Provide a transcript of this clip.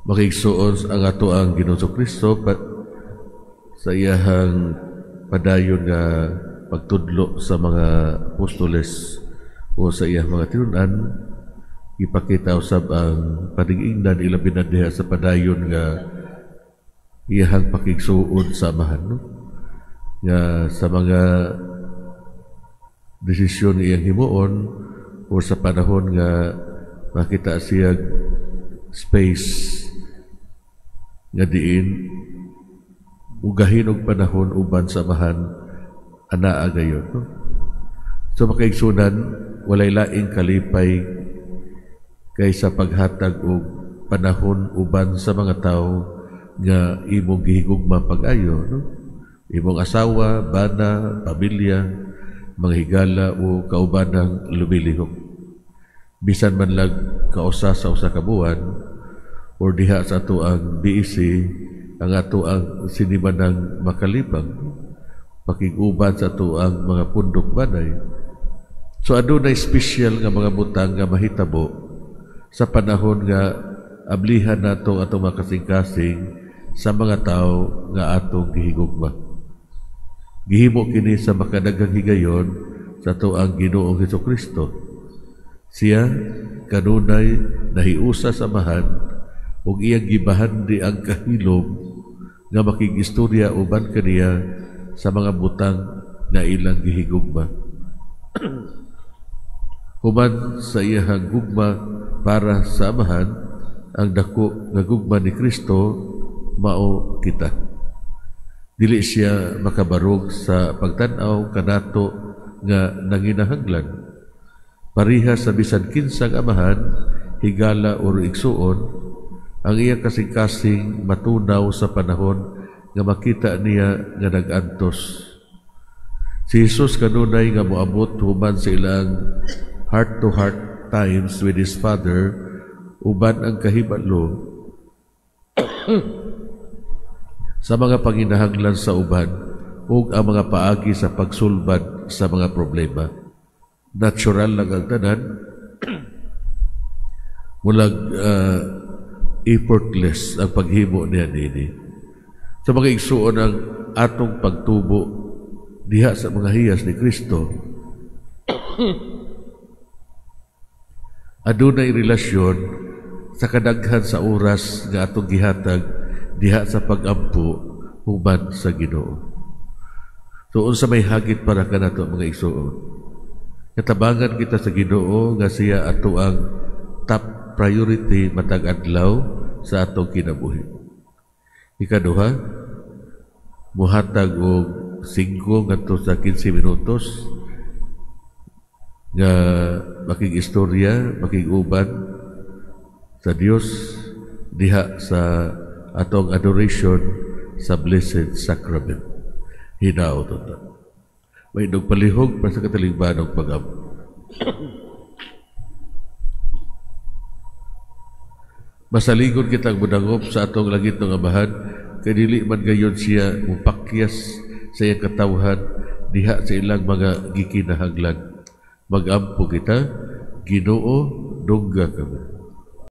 makigsuon ang ato ang Ginoong Kristo sa iyahang padayon nga pagtudlo sa mga apostoles o sa iyang mga tinunan, ipakita usab ang panig-ingnan ilabi na diha sa padayon nga iyahang pakigsuon sa amahan, no? Nga sa mga desisyon iyang himuon o sa panahon nga makita siya space nga diin ugahin og panahon uban sa amahan anaa gayon, no? So makaigsunan walay laing kalipay kaysa paghatag og panahon uban sa mga tao nga imong gihigugma pag-ayo, no? Imong asawa, bana, pamilya, mga higala o kaubanang lumilihok. Bisan man lang kausa sa usa ka buwan or diha sa ato ang BEC ang ato ang sinimanang makalibang pakiguban sa ato ang mga pundok banay. So adunay special nga mga butang nga mahitabo sa panahon nga ablihan nato atong makasing-kasing sa mga tao nga atong gihigugma. Gihimo kini sa makadaghang higayon sa ato ang Ginoong Hesukristo. Siya kanunay nahiusa sa amahan ug iyang gibahandi ang kahilom nga makigistorya uban kaniya sa mga butang nga ilang gihigugma. Human sa iyang gugma para sa amahan, ang dako nga gugma ni Kristo mao kita. Dili siya makabarog sa pagtan-aw kanato nga nanginahanglan. Pariha sa bisan kinsang amahan, higala o igsuon, ang iyang kasing-kasing matunaw sa panahon nga makita niya nga nag-antos. Si Jesus kanunay nga moabot human sa ilang heart-to-heart times with His Father, uban ang kahibalo sa mga panginahanglan sa uban ug ang mga paagi sa pagsulbad sa mga problema. Natural lang ang tanan, mulag effortless ang paghimo niya nini. Sa mga igsuon ang atong pagtubo diha sa mga hiyas ni Kristo, adunay relasyon sa kadaghan sa oras nga atong gihatag diha sa pag-ampo human sa Ginoo. So unsa may hagit para kanato mga igsuon? Katabangan kita sa Ginoo nga siya ato ang top priority matag adlaw sa atong kinabuhi. Ikaduha, muhatag og 5 ngadto sa 15 minutos nga makig-istorya, makig-uban sa Dios diha sa atong adoration sa Blessed Sacrament. Hinaot ito. May nagpalihog para sa katalingban ng pag-amo. Masaligon kitang mudangop sa atong langit ng amahan, kay dili man gayon siya mupakyas sa iyang katawhan diha sa ilang mga gikinahanglan. Mag-ampo kita, Ginoo, dungga kami.